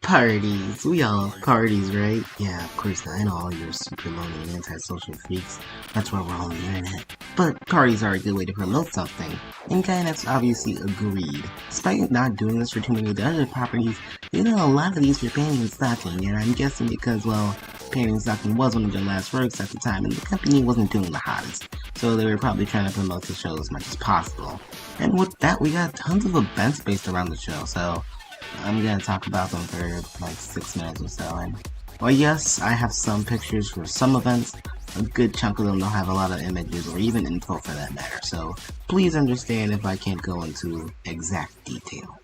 Parties. We all have parties, right? Yeah, of course, I know all you're super lonely and antisocial freaks. That's why we're on the internet. But parties are a good way to promote something. And Gynex obviously agreed. Despite not doing this for too many of the other properties, they did a lot of these for Panty Stocking, and I'm guessing because, well, Panty Stocking was one of their last works at the time, and the company wasn't doing the hottest. So they were probably trying to promote the show as much as possible. And with that, we got tons of events based around the show, so I'm gonna talk about them for like 6 minutes or so. And well, yes, I have some pictures for some events. A good chunk of them don't have a lot of images or even info for that matter, so please understand if I can't go into exact detail.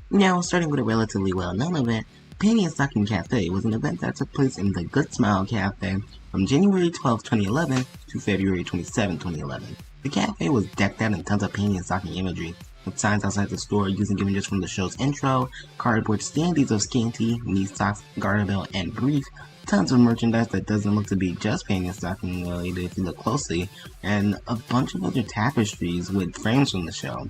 Now, starting with a relatively well-known event, Panty Stocking Cafe was an event that took place in the Good Smile Cafe from January 12, 2011 to February 27, 2011. The cafe was decked out in tons of Panty Stocking imagery, with signs outside the store using images from the show's intro, cardboard standees of Scanty, knee socks, Garterbelt, and Brief, tons of merchandise that doesn't look to be just Panty Stocking related if you look closely, and a bunch of other tapestries with frames from the show.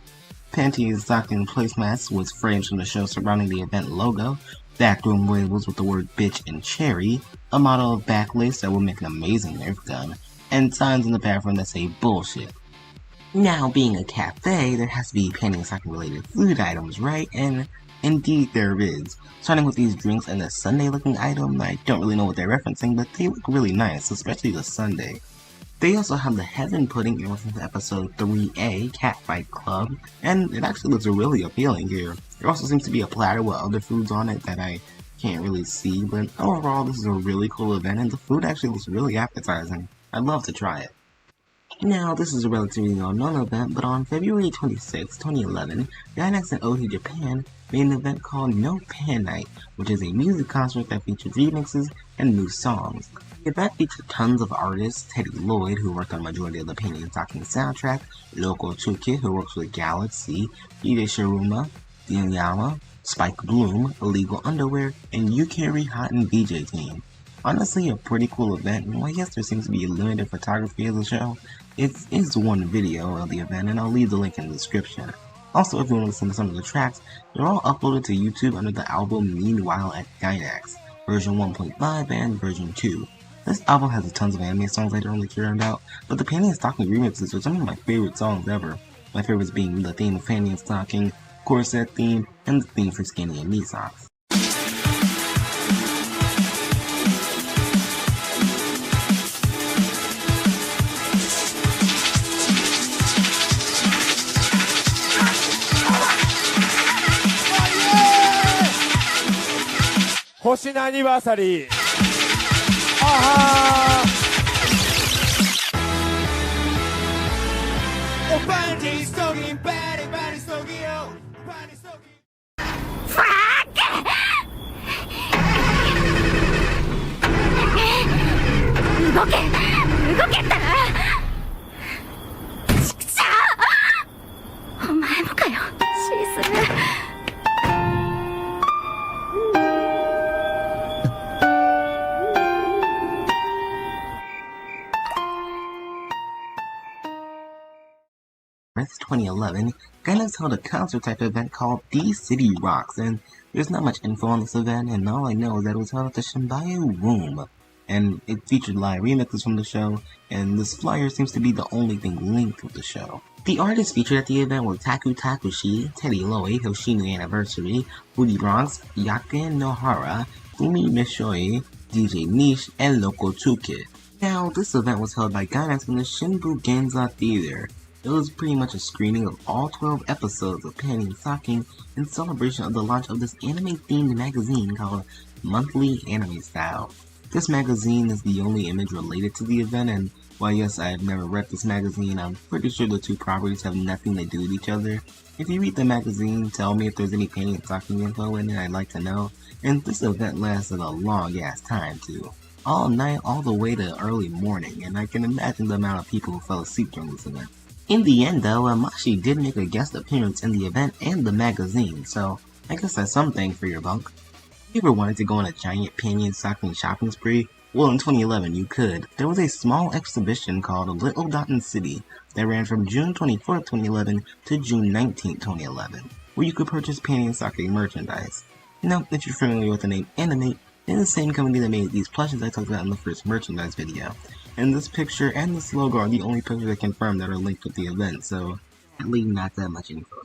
Panty Stocking placemats with frames from the show surrounding the event logo, backroom labels with the word bitch and cherry, a model of backlace that will make an amazing Nerf gun, and signs in the bathroom that say bullshit. Now, being a cafe, there has to be Panty Stocking related food items, right? And indeed there is. Starting with these drinks and the sundae looking item, I don't really know what they're referencing, but they look really nice, especially the sundae. They also have the Heaven Pudding in reference to episode 3A, Catfight Club, and it actually looks really appealing here. There also seems to be a platter with other foods on it that I can't really see, but overall this is a really cool event and the food actually looks really appetizing. I'd love to try it. Now, this is a relatively unknown event, but on February 26, 2011, Gynex and OT Japan made an event called No Pan Night, which is a music concert that featured remixes and new songs. The event featured tons of artists: Teddy Lloyd, who worked on the majority of the Panty Stocking soundtrack, Loco Chuki, who works with Galaxy, Ide Shiruma, Dianyama, Spike Bloom, Illegal Underwear, and Yukari Hot and VJ Team. Honestly, a pretty cool event, and while yes, there seems to be limited photography of the show, it is one video of the event, and I'll leave the link in the description. Also, if you want to listen to some of the tracks, they're all uploaded to YouTube under the album Meanwhile at Gynex, version 1.5 and version 2. This album has tons of anime songs I don't really care about, but the Panty Stocking remixes are some of my favorite songs ever. My favorites being the theme of Panty Stocking, Corset theme, and the theme for Skinny and Knee Socks. Hoshi no anniversary. Aha! Oh, Panty Stocking, Panty Stocking, oh, Panty Stocking. Fuck! 動けったらちくしょうお前もかよシースル2011, Gynex held a concert-type event called The City Rocks, and there's not much info on this event, and all I know is that it was held at the Shimbayu Room, and it featured live remixes from the show, and this flyer seems to be the only thing linked with the show. The artists featured at the event were Taku Takushi, Teddy Lloyd, Hoshino Anniversary, Booty Bronx, Yaken Nohara, Fumi Mishoi, DJ Niche, and Loco Chuki. Now, this event was held by Gynex in the Shinbu Genza Theater. It was pretty much a screening of all 12 episodes of Panty Stocking in celebration of the launch of this anime-themed magazine called Monthly Anime Style. This magazine is the only image related to the event, and while yes, I have never read this magazine, I'm pretty sure the two properties have nothing to do with each other. If you read the magazine, tell me if there's any Panty Stocking info in it, I'd like to know. And this event lasted a long-ass time too. All night, all the way to early morning, and I can imagine the amount of people who fell asleep during this event. In the end though, Amashi did make a guest appearance in the event and the magazine, so I guess that's something for your bunk. If you ever wanted to go on a giant Panty Stocking shopping spree, well in 2011 you could. There was a small exhibition called Little Daten City that ran from June 24th, 2011 to June 19th, 2011, where you could purchase Panty Stocking merchandise. Now, if you're familiar with the name Animate, it's the same company that made these plushes I talked about in the first merchandise video. And this picture and this logo are the only pictures I confirmed that are linked with the event, so really not that much info.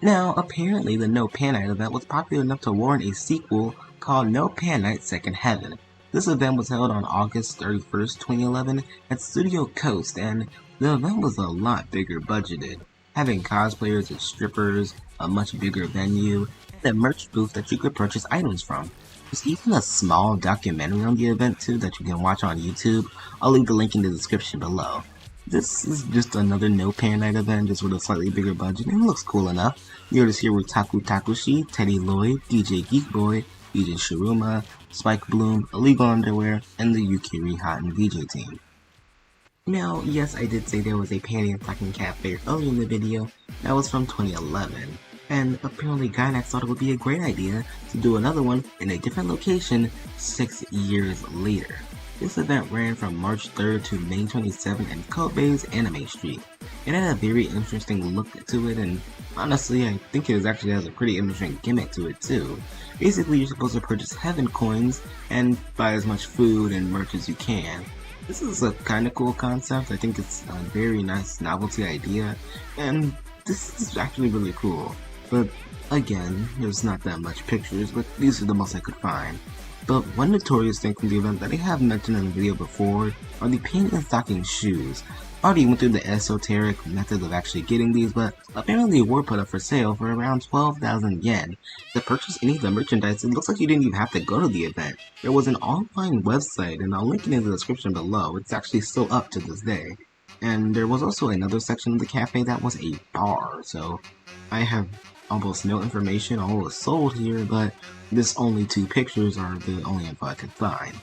Now, apparently the No Pan Night event was popular enough to warrant a sequel called No Pan Night Second Heaven. This event was held on August 31st, 2011 at Studio Coast, and the event was a lot bigger budgeted, having cosplayers and strippers, a much bigger venue, and a merch booth that you could purchase items from. There's even a small documentary on the event too that you can watch on YouTube. I'll leave the link in the description below. This is just another No Pan Night event, just with a slightly bigger budget, and it looks cool enough. You're just here with Taku Takushi, Teddy Lloyd, DJ Geek Boy, DJ Shiruma, Spike Bloom, Illegal Underwear, and the Yukiri Hot and DJ team. Now, yes, I did say there was a Panty Stocking Cafe earlier in the video. That was from 2011. And apparently Gainax thought it would be a great idea to do another one in a different location 6 years later. This event ran from March 3rd to May 27th in Kobe's Anime Street. It had a very interesting look to it, and honestly I think it actually has a pretty interesting gimmick to it too. Basically you're supposed to purchase heaven coins and buy as much food and merch as you can. This is a kinda cool concept. I think it's a very nice novelty idea, and this is actually really cool. But again, there's not that much pictures, but these are the most I could find. But one notorious thing from the event that I have mentioned in the video before are the Panty Stocking shoes. I already went through the esoteric method of actually getting these, but apparently they were put up for sale for around 12,000 yen. To purchase any of the merchandise, it looks like you didn't even have to go to the event. There was an online website, and I'll link it in the description below. It's actually still up to this day. And there was also another section of the cafe that was a bar, so I have almost no information on what was sold here, but this only 2 pictures are the only info I could find.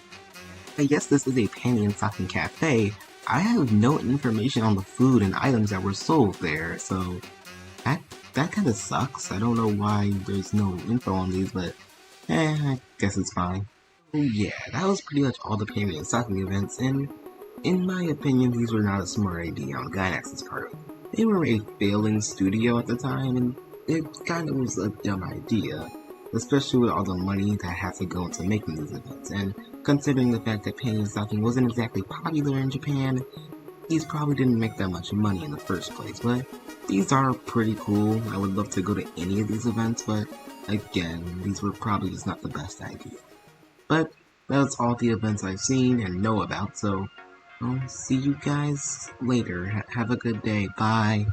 I guess this is a Panty Stocking Cafe. I have no information on the food and items that were sold there, so that kinda sucks. I don't know why there's no info on these, but I guess it's fine. Yeah, that was pretty much all the Panty Stocking events, and in my opinion, these were not a smart idea on Gainax's part. They were a failing studio at the time, and it kinda was a dumb idea, especially with all the money that had to go into making these events, and considering the fact that Panty Stocking wasn't exactly popular in Japan, these probably didn't make that much money in the first place, but these are pretty cool. I would love to go to any of these events, but again, these were probably just not the best idea. But that's all the events I've seen and know about, so I'll see you guys later. Have a good day. Bye.